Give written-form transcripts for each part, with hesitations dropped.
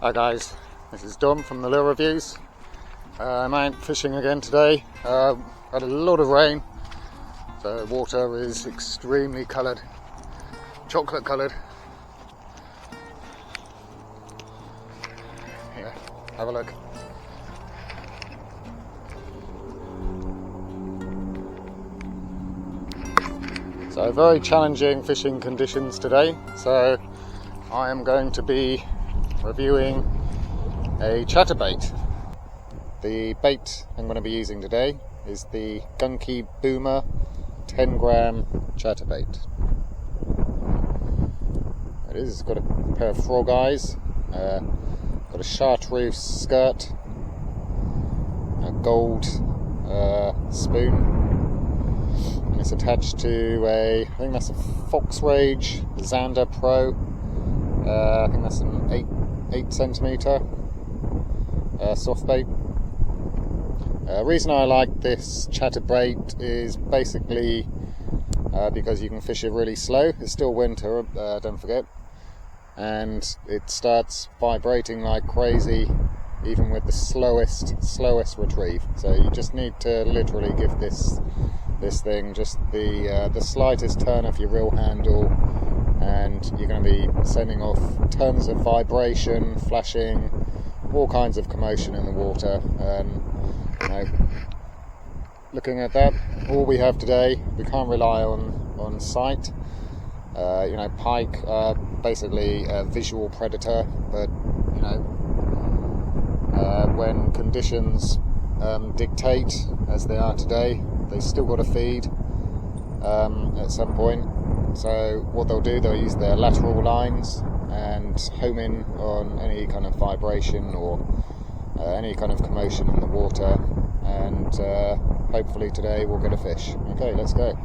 Hi guys, this is Dom from the Lure Reviews. I'm out fishing again today. Had a lot of rain, so the water is extremely coloured, chocolate coloured. Yeah, have a look. So very challenging fishing conditions today, so I am going to be reviewing a chatterbait. The bait I'm going to be using today is the Gunki Boomer 10 gram chatterbait. It's got a pair of frog eyes, got a chartreuse skirt, a gold spoon, and it's attached to I think that's a Fox Rage Zander Pro. I think that's an 8 centimeter soft bait. Reason I like this chatterbait is basically because you can fish it really slow. It's still winter, don't forget, and it starts vibrating like crazy even with the slowest retrieve. So you just need to literally give this thing just the slightest turn of your reel handle, and you're going to be sending off tons of vibration, flashing, all kinds of commotion in the water. Looking at that, all we have today, we can't rely on sight. Pike are basically a visual predator, but when conditions dictate, as they are today, they still got to feed at some point. So what they'll do, they'll use their lateral lines and home in on any kind of vibration or any kind of commotion in the water, and hopefully today we'll get a fish. Okay, let's go.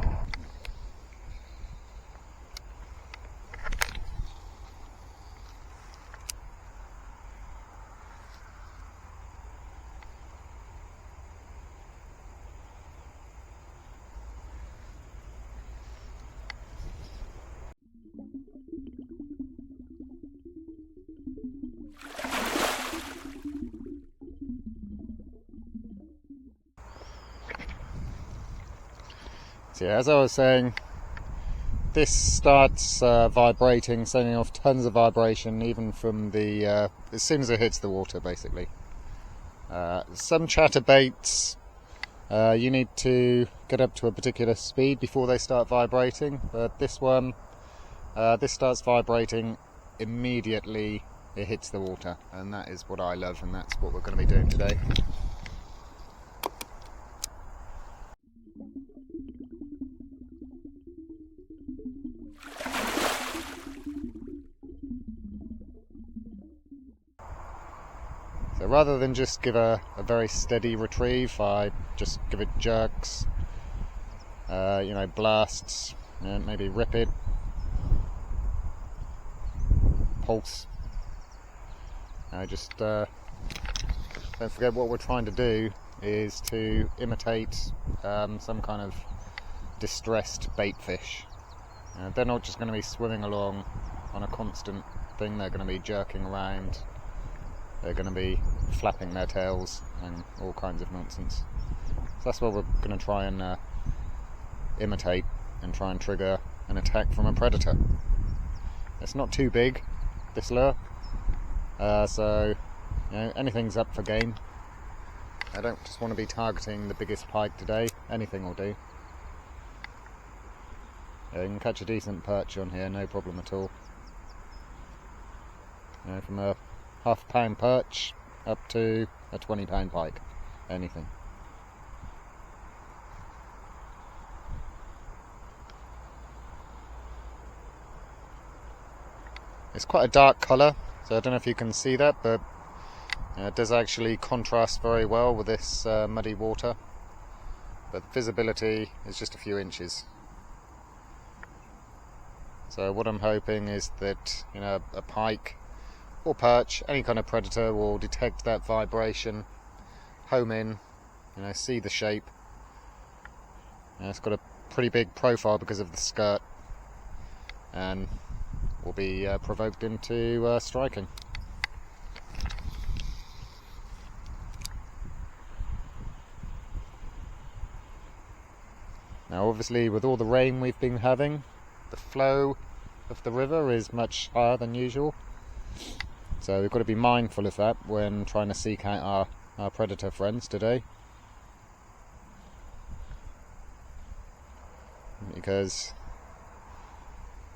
So yeah, as I was saying, this starts vibrating, sending off tons of vibration, even from the as soon as it hits the water, basically. Some chatterbaits, you need to get up to a particular speed before they start vibrating, but this one, this starts vibrating immediately it hits the water, and that is what I love, and that's what we're going to be doing today. So rather than just give a very steady retrieve, I just give it jerks, blasts, maybe rip it, pulse. Don't forget what we're trying to do is to imitate some kind of distressed bait fish. They're not just going to be swimming along on a constant thing, they're going to be jerking around. They're going to be flapping their tails and all kinds of nonsense. So that's what we're going to try and imitate, and try and trigger an attack from a predator. It's not too big, this lure, so anything's up for game. I don't just want to be targeting the biggest pike today. Anything will do. You can catch a decent perch on here, no problem at all. From a half-pound perch up to a 20-pound pike, anything. It's quite a dark colour, so I don't know if you can see that, but it does actually contrast very well with this muddy water, but visibility is just a few inches. So what I'm hoping is that a pike or perch, any kind of predator, will detect that vibration, home in, see the shape. It's got a pretty big profile because of the skirt, and will be provoked into striking. Now obviously with all the rain we've been having, the flow of the river is much higher than usual, so we've got to be mindful of that when trying to seek out our predator friends today, because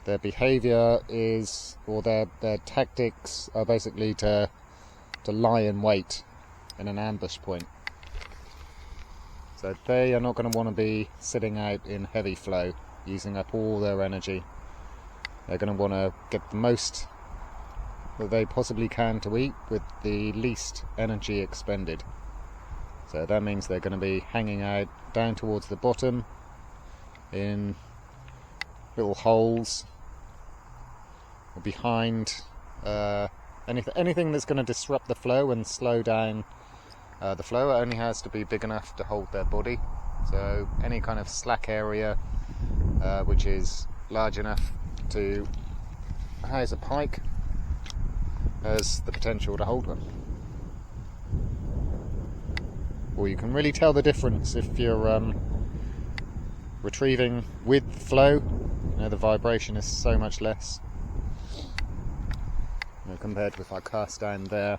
their behaviour is, or their tactics are basically to lie in wait in an ambush point. So they are not going to want to be sitting out in heavy flow, using up all their energy. They're going to want to get the most that they possibly can to eat with the least energy expended. So that means they're going to be hanging out down towards the bottom in little holes or behind anything that's going to disrupt the flow and slow down the flow. It only has to be big enough to hold their body. So any kind of slack area which is large enough to house a pike has the potential to hold one. Or you can really tell the difference if you're retrieving with flow. You know, the vibration is so much less, you know, compared with if I cast down there.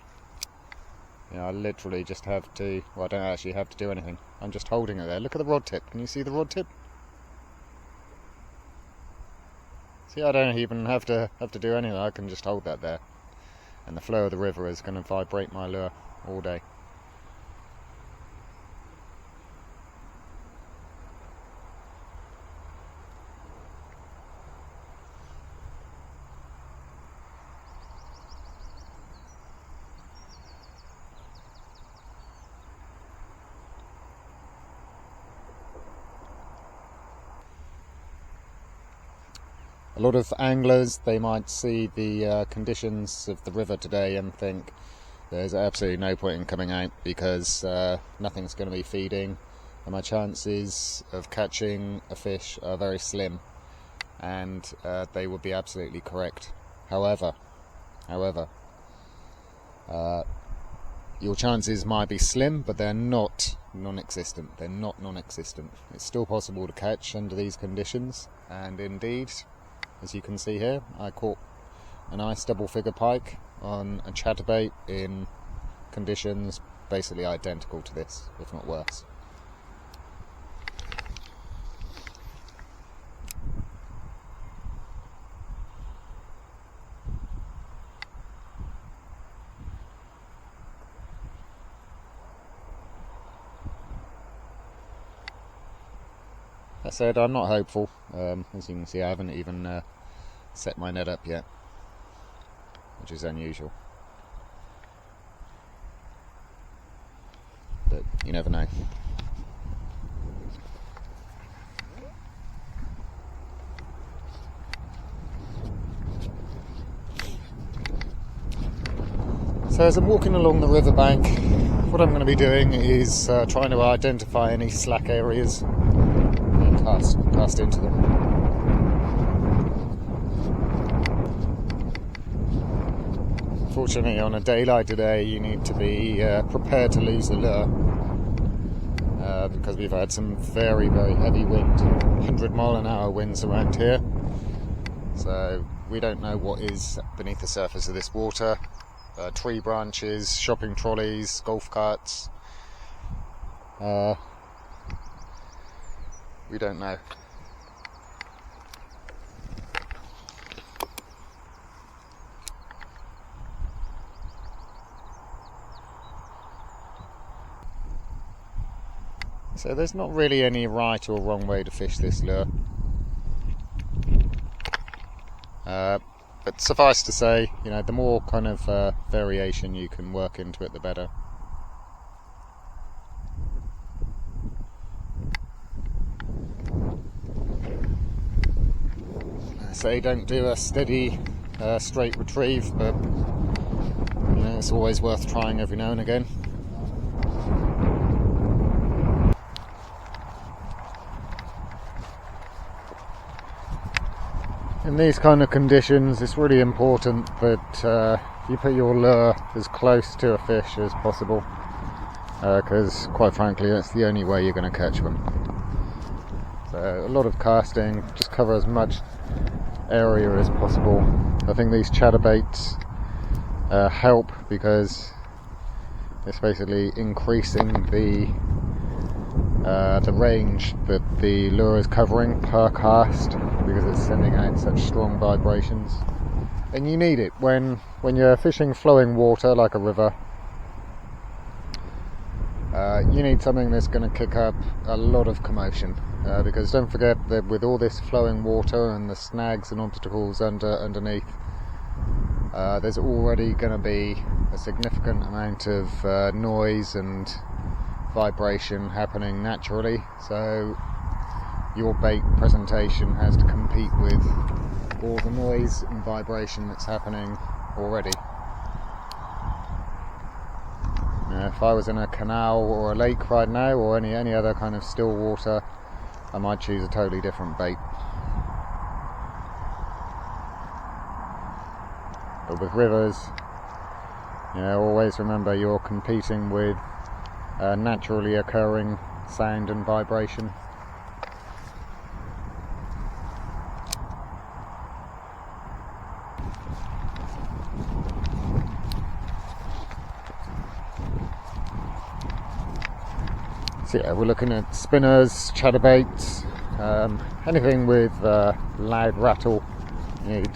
You know, I literally just have to, well, I don't actually have to do anything. I'm just holding it there. Look at the rod tip. Can you see the rod tip? See, I don't even have to do anything. I can just hold that there, and the flow of the river is going to vibrate my lure all day. A lot of anglers, they might see the conditions of the river today and think there's absolutely no point in coming out because nothing's going to be feeding and my chances of catching a fish are very slim, and they would be absolutely correct. However, your chances might be slim, but they're not non-existent. It's still possible to catch under these conditions, and indeed, as you can see here, I caught a nice double figure pike on a chatterbait in conditions basically identical to this, if not worse. That said, I'm not hopeful. As you can see, I haven't even set my net up yet, which is unusual. But you never know. So as I'm walking along the riverbank, what I'm going to be doing is trying to identify any slack areas and cast into them. Fortunately, on a day like today, you need to be prepared to lose the lure because we've had some very, very heavy wind, 100-mile-an-hour winds around here. So we don't know what is beneath the surface of this water. Tree branches, shopping trolleys, golf carts. We don't know. So there's not really any right or wrong way to fish this lure. But suffice to say, you know, the more kind of variation you can work into it, the better. I say don't do a steady, straight retrieve, but you know, it's always worth trying every now and again. In these kind of conditions, it's really important that you put your lure as close to a fish as possible, because quite frankly that's the only way you're going to catch them. So a lot of casting, just cover as much area as possible. I think these chatterbaits help because it's basically increasing the range that the lure is covering per cast, because it's sending out such strong vibrations. And you need it when you're fishing flowing water like a river. You need something that's going to kick up a lot of commotion, because don't forget that with all this flowing water and the snags and obstacles underneath, there's already going to be a significant amount of noise and vibration happening naturally, so your bait presentation has to compete with all the noise and vibration that's happening already. If I was in a canal or a lake right now, or any other kind of still water, I might choose a totally different bait. But with rivers, always remember you're competing with naturally occurring sound and vibration. So yeah, we're looking at spinners, chatterbaits, anything with loud rattle. You need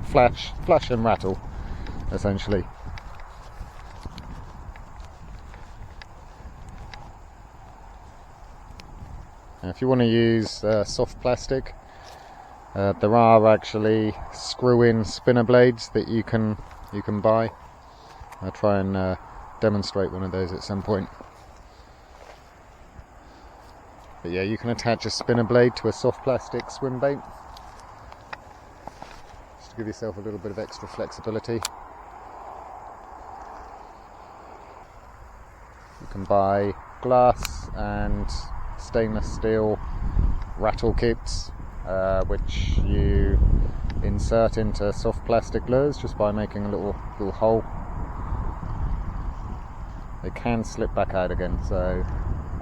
flash and rattle, essentially. If you want to use soft plastic, there are actually screw-in spinner blades that you can buy. I'll try and demonstrate one of those at some point. But yeah, you can attach a spinner blade to a soft plastic swim bait, just to give yourself a little bit of extra flexibility. You can buy glass and stainless steel rattle kits, which you insert into soft plastic lures just by making a little hole. They can slip back out again, so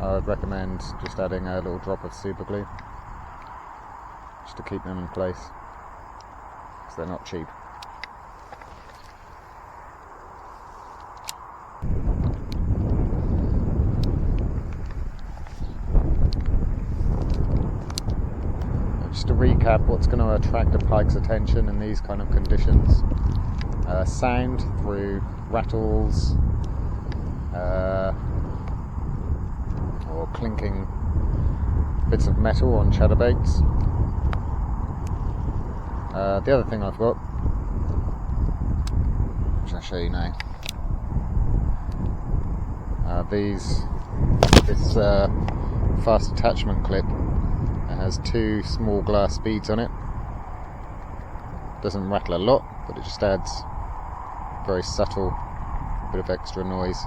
I would recommend just adding a little drop of super glue just to keep them in place, because they're not cheap. Just to recap what's going to attract a pike's attention in these kind of conditions: sound through rattles, or clinking bits of metal on chatterbaits. The other thing I've got, which I'll show you now, this fast attachment clip. It has two small glass beads on it. Doesn't rattle a lot, but it just adds a very subtle bit of extra noise.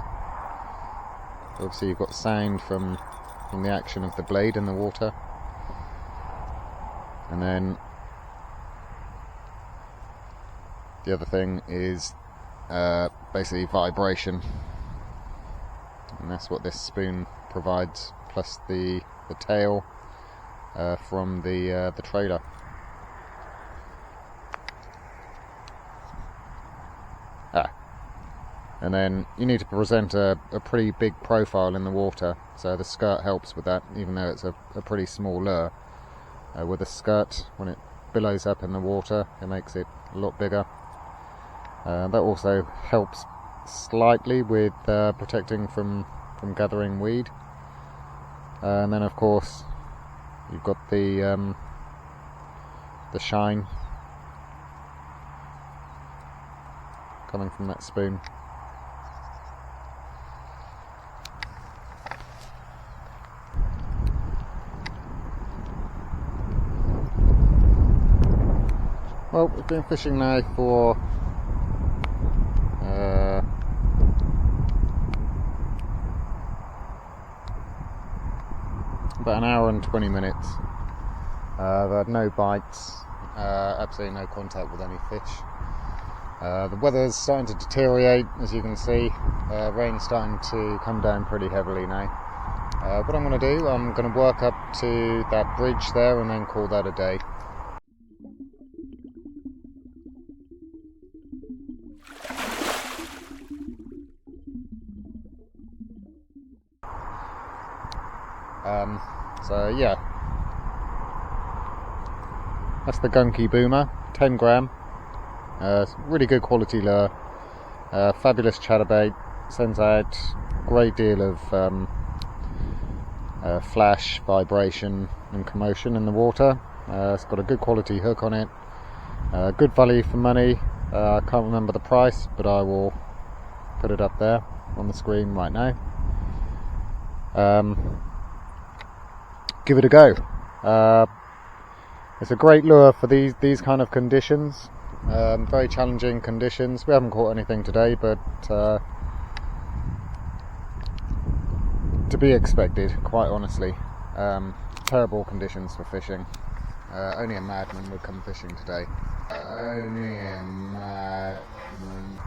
Obviously you've got sound from the action of the blade in the water, and then the other thing is basically vibration, and that's what this spoon provides, plus the tail from the trailer. And then you need to present a pretty big profile in the water, so the skirt helps with that, even though it's a pretty small lure. With the skirt, when it billows up in the water, it makes it a lot bigger. That also helps slightly with protecting from gathering weed. And then of course you've got the shine coming from that spoon. Well, we've been fishing now for about an hour and 20 minutes. I've had no bites, absolutely no contact with any fish. The weather's starting to deteriorate, as you can see. Rain's starting to come down pretty heavily now. What I'm going to do, I'm going to work up to that bridge there and then call that a day. So yeah, that's the Gunki Boomer, 10 gram, really good quality lure, fabulous chatterbait, sends out a great deal of flash, vibration and commotion in the water. It's got a good quality hook on it, good value for money. I can't remember the price, but I will put it up there on the screen right now. Give it a go. It's a great lure for these kind of conditions, very challenging conditions. We haven't caught anything today, but to be expected, quite honestly. Terrible conditions for fishing. Only a madman would come fishing today. Only a madman.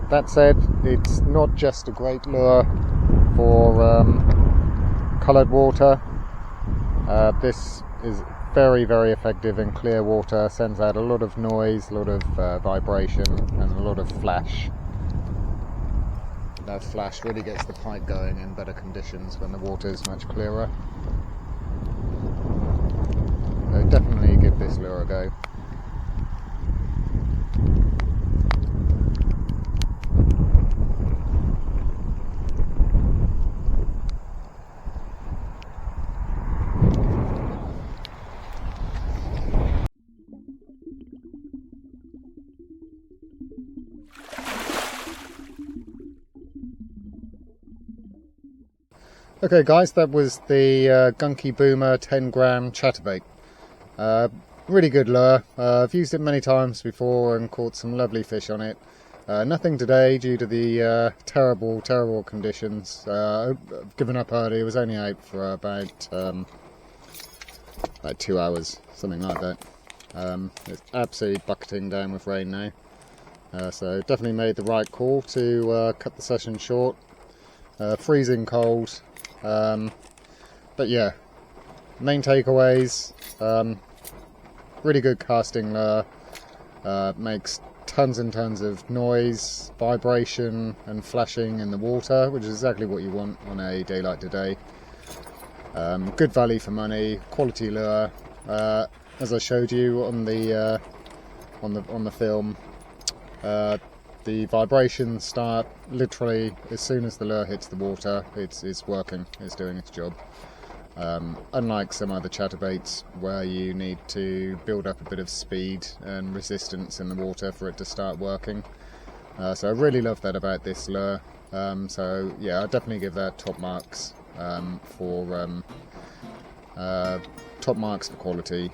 That said, it's not just a great lure for coloured water. This is very, very effective in clear water, sends out a lot of noise, a lot of vibration and a lot of flash. That flash really gets the pike going in better conditions when the water is much clearer. So definitely give this lure a go. Okay guys, that was the Gunki Boomer 10 gram chatterbait. Really good lure. I've used it many times before and caught some lovely fish on it. Nothing today due to the terrible conditions. I've given up early. It was only out for about 2 hours, something like that. It's absolutely bucketing down with rain now. So definitely made the right call to cut the session short. Freezing cold. But yeah, main takeaways, really good casting lure, makes tons and tons of noise, vibration and flashing in the water, which is exactly what you want on a day like today. Good value for money, quality lure, as I showed you on the film. The vibrations start literally as soon as the lure hits the water. It's working, it's doing its job. Unlike some other chatterbaits where you need to build up a bit of speed and resistance in the water for it to start working. So I really love that about this lure. So yeah, I'd definitely give that top marks for quality.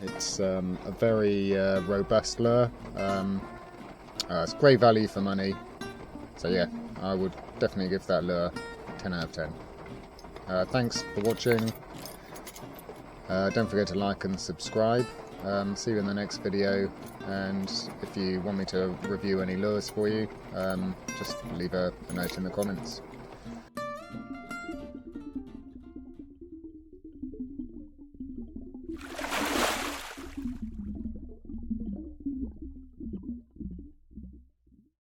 It's a very robust lure. It's great value for money, so yeah, I would definitely give that lure 10 out of 10. Thanks for watching. Don't forget to like and subscribe. See you in the next video, and if you want me to review any lures for you, just leave a note in the comments.